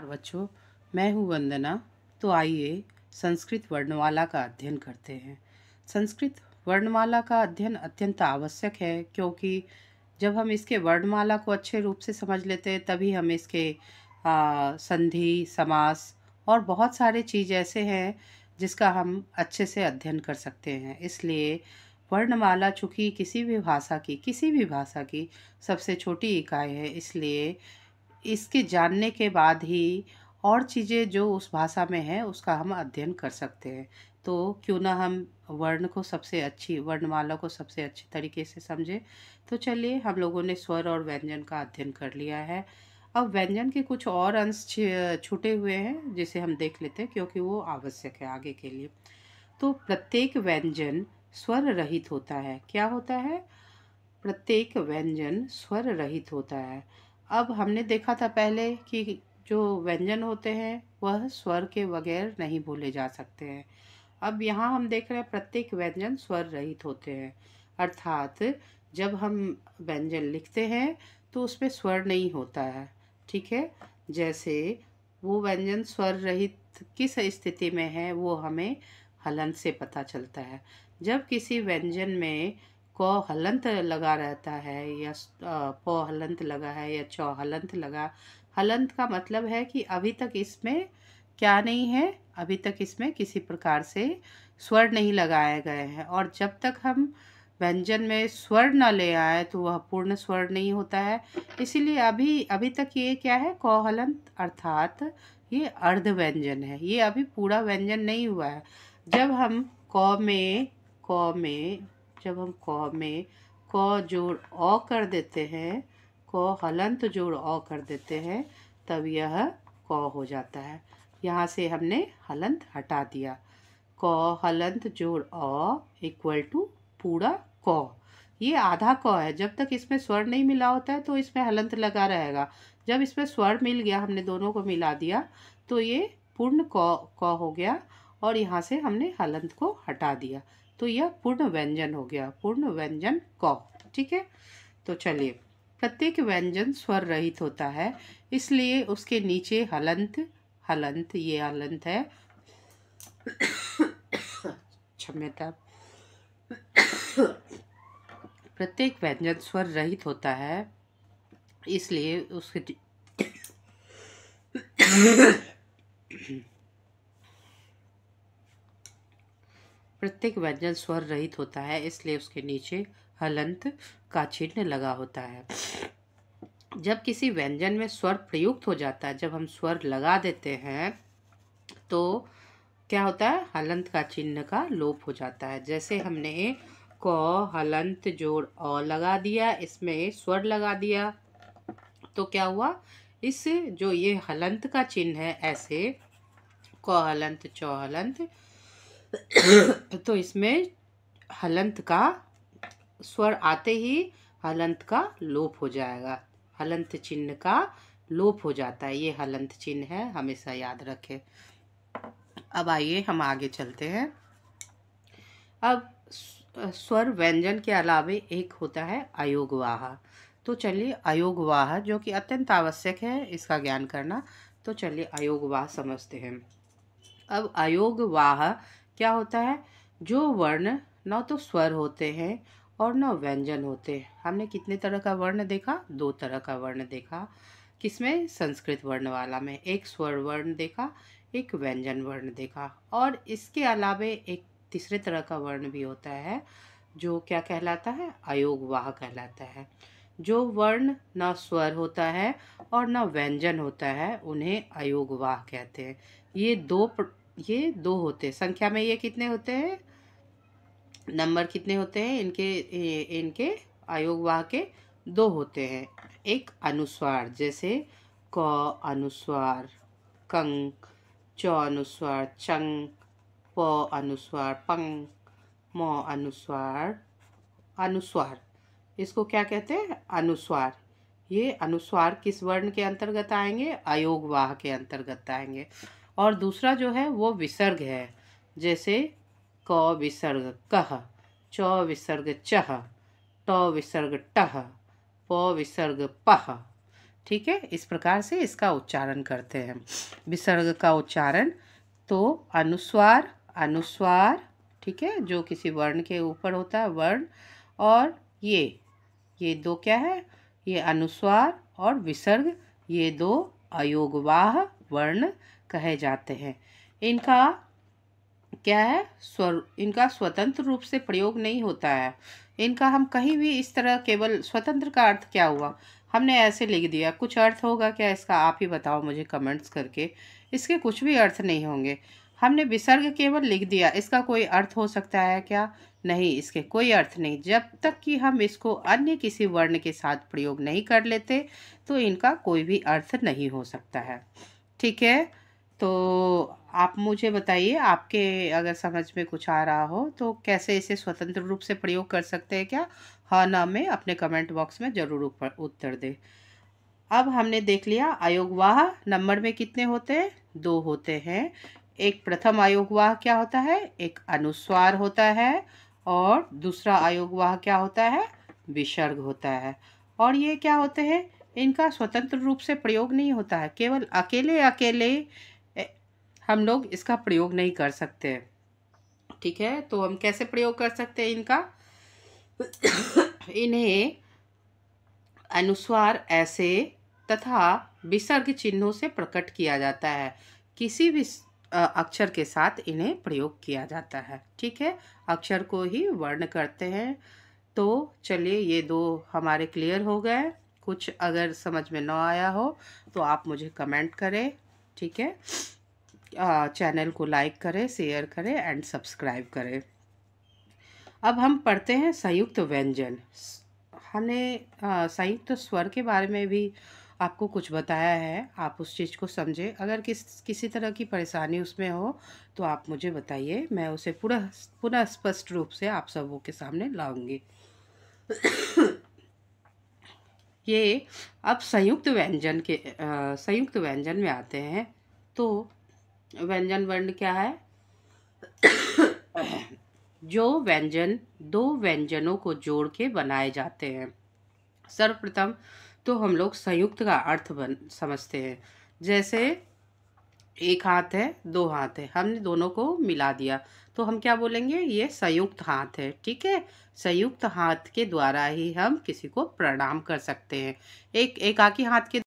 बच्चों, मैं हूँ वंदना। तो आइए संस्कृत वर्णमाला का अध्ययन करते हैं। संस्कृत वर्णमाला का अध्ययन अत्यंत आवश्यक है, क्योंकि जब हम इसके वर्णमाला को अच्छे रूप से समझ लेते हैं तभी हम इसके संधि, समास और बहुत सारे चीज़ ऐसे हैं जिसका हम अच्छे से अध्ययन कर सकते हैं। इसलिए वर्णमाला चूँकि किसी भी भाषा की सबसे छोटी इकाई है, इसलिए इसके जानने के बाद ही और चीज़ें जो उस भाषा में है उसका हम अध्ययन कर सकते हैं। तो क्यों ना हम वर्णमाला को सबसे अच्छी तरीके से समझें। तो चलिए, हम लोगों ने स्वर और व्यंजन का अध्ययन कर लिया है। अब व्यंजन के कुछ और अंश छूटे हुए हैं जिसे हम देख लेते हैं, क्योंकि वो आवश्यक है आगे के लिए। तो प्रत्येक व्यंजन स्वर रहित होता है। क्या होता है? प्रत्येक व्यंजन स्वर रहित होता है। अब हमने देखा था पहले कि जो व्यंजन होते हैं वह स्वर के बगैर नहीं बोले जा सकते हैं। अब यहाँ हम देख रहे हैं प्रत्येक व्यंजन स्वर रहित होते हैं, अर्थात जब हम व्यंजन लिखते हैं तो उसमें स्वर नहीं होता है। ठीक है, जैसे वो व्यंजन स्वर रहित किस स्थिति में है वो हमें हलंत से पता चलता है। जब किसी व्यंजन में क हलंत लगा रहता है या प हलंत लगा है या च हलंत लगा। हलंत का मतलब है कि अभी तक इसमें क्या नहीं है, अभी तक इसमें किसी प्रकार से स्वर नहीं लगाए गए हैं, और जब तक हम व्यंजन में स्वर न ले आए तो वह पूर्ण स्वर नहीं होता है। इसीलिए अभी अभी तक ये क्या है, क हलंत, अर्थात ये अर्ध व्यंजन है, ये अभी पूरा व्यंजन नहीं हुआ है। जब हम क में क में जब हम क में क जोड़ अ कर देते हैं, क हलंत जोड़ अ कर देते हैं, तब यह क हो जाता है। यहाँ से हमने हलंत हटा दिया। क हलंत जोड़ अ इक्वल टू पूरा क। ये आधा क है। जब तक इसमें स्वर नहीं मिला होता है तो इसमें हलंत लगा रहेगा। जब इसमें स्वर मिल गया, हमने दोनों को मिला दिया, तो ये पूर्ण क हो गया, और यहाँ से हमने हलंत को हटा दिया, तो यह पूर्ण व्यंजन हो गया, पूर्ण व्यंजन क। ठीक है, तो चलिए, प्रत्येक व्यंजन स्वर रहित होता है, इसलिए उसके नीचे हलंत हलंत ये हलंत है, क्षम्यता। प्रत्येक व्यंजन स्वर रहित होता है, इसलिए उसके प्रत्येक व्यंजन स्वर रहित होता है, इसलिए उसके नीचे हलंत का चिन्ह लगा होता है। जब किसी व्यंजन में स्वर प्रयुक्त हो जाता है, जब हम स्वर लगा देते हैं, तो क्या होता है, हलंत का चिन्ह का लोप हो जाता है। जैसे हमने क हलंत जोड़ अ लगा दिया, इसमें स्वर लगा दिया, तो क्या हुआ, इस जो ये हलंत का चिन्ह है, ऐसे क हलंत च हलंत, तो इसमें हलंत का स्वर आते ही हलंत का लोप हो जाएगा। हलंत चिन्ह का लोप हो जाता है, ये हलंत चिन्ह है, हमेशा याद रखें। अब आइए हम आगे चलते हैं। अब स्वर व्यंजन के अलावे एक होता है अयोगवाह। तो चलिए, अयोगवाह जो कि अत्यंत आवश्यक है इसका ज्ञान करना, तो चलिए अयोगवाह समझते हैं। अब अयोगवाह क्या होता है? जो वर्ण न तो स्वर होते हैं और न व्यंजन होते हैं। हमने कितने तरह का वर्ण देखा? 2 तरह का वर्ण देखा। किसमें? संस्कृत वर्णमाला में। एक स्वर वर्ण देखा, एक व्यंजन वर्ण देखा, और इसके अलावे एक तीसरे तरह का वर्ण भी होता है, जो क्या कहलाता है? अयोगवाह कहलाता है। जो वर्ण न स्वर होता है और न व्यंजन होता है, उन्हें अयोगवाह कहते हैं। ये दो होते हैं संख्या में। ये कितने होते हैं? नंबर कितने होते हैं इनके अयोगवाह के? 2 होते हैं। एक अनुस्वार, जैसे क अनुस्वार कंग, च अनुस्वार चंग, प अनुस्वार पंग, म अनुस्वार अनुस्वार। इसको क्या कहते हैं? अनुस्वार। ये अनुस्वार किस वर्ण के अंतर्गत आएंगे? अयोगवाह के अंतर्गत आएंगे। और दूसरा जो है वो विसर्ग है, जैसे क विसर्ग कह, च विसर्ग चह, ट विसर्ग टह, प विसर्ग पह। ठीक है, इस प्रकार से इसका उच्चारण करते हैं। विसर्ग का उच्चारण तो अनुस्वार, अनुस्वार, ठीक है, जो किसी वर्ण के ऊपर होता है वर्ण, और ये दो क्या है, ये अनुस्वार और विसर्ग, ये दो अयोगवाह वर्ण कहे जाते हैं। इनका क्या है, इनका स्वतंत्र रूप से प्रयोग नहीं होता है। इनका हम कहीं भी इस तरह, केवल स्वतंत्र का अर्थ क्या हुआ, हमने ऐसे लिख दिया, कुछ अर्थ होगा क्या इसका, आप ही बताओ मुझे कमेंट्स करके। इसके कुछ भी अर्थ नहीं होंगे। हमने विसर्ग केवल लिख दिया, इसका कोई अर्थ हो सकता है क्या, नहीं, इसके कोई अर्थ नहीं। जब तक कि हम इसको अन्य किसी वर्ण के साथ प्रयोग नहीं कर लेते तो इनका कोई भी अर्थ नहीं हो सकता है। ठीक है, तो आप मुझे बताइए, आपके अगर समझ में कुछ आ रहा हो तो कैसे इसे स्वतंत्र रूप से प्रयोग कर सकते हैं क्या, हाँ ना में अपने कमेंट बॉक्स में ज़रूर उत्तर दें। अब हमने देख लिया अयोगवाह नंबर में कितने होते हैं, 2 होते हैं। एक प्रथम अयोगवाह क्या होता है, एक अनुस्वार होता है, और दूसरा अयोगवाह क्या होता है, विसर्ग होता है। और ये क्या होते हैं, इनका स्वतंत्र रूप से प्रयोग नहीं होता है, केवल अकेले अकेले हम लोग इसका प्रयोग नहीं कर सकते। ठीक है, तो हम कैसे प्रयोग कर सकते हैं इनका, इन्हें अनुस्वार ऐसे तथा विसर्ग चिन्हों से प्रकट किया जाता है। किसी भी अक्षर के साथ इन्हें प्रयोग किया जाता है। ठीक है, अक्षर को ही वर्ण करते हैं। तो चलिए, ये 2 हमारे क्लियर हो गए। कुछ अगर समझ में ना आया हो तो आप मुझे कमेंट करें। ठीक है, चैनल को लाइक करें, शेयर करें एंड सब्सक्राइब करें। अब हम पढ़ते हैं संयुक्त व्यंजन। हमने संयुक्त स्वर के बारे में भी आपको कुछ बताया है, आप उस चीज़ को समझें। अगर किसी तरह की परेशानी उसमें हो तो आप मुझे बताइए, मैं उसे पुनः स्पष्ट रूप से आप सबों के सामने लाऊंगी। ये अब संयुक्त व्यंजन में आते हैं। तो व्यंजन वर्ण क्या है, जो व्यंजन 2 व्यंजनों को जोड़ के बनाए जाते हैं। सर्वप्रथम तो हम लोग संयुक्त का अर्थ समझते हैं। जैसे एक हाथ है, 2 हाथ है, हमने दोनों को मिला दिया तो हम क्या बोलेंगे, ये संयुक्त हाथ है। ठीक है, संयुक्त हाथ के द्वारा ही हम किसी को प्रणाम कर सकते हैं। एक एकाकी हाथ के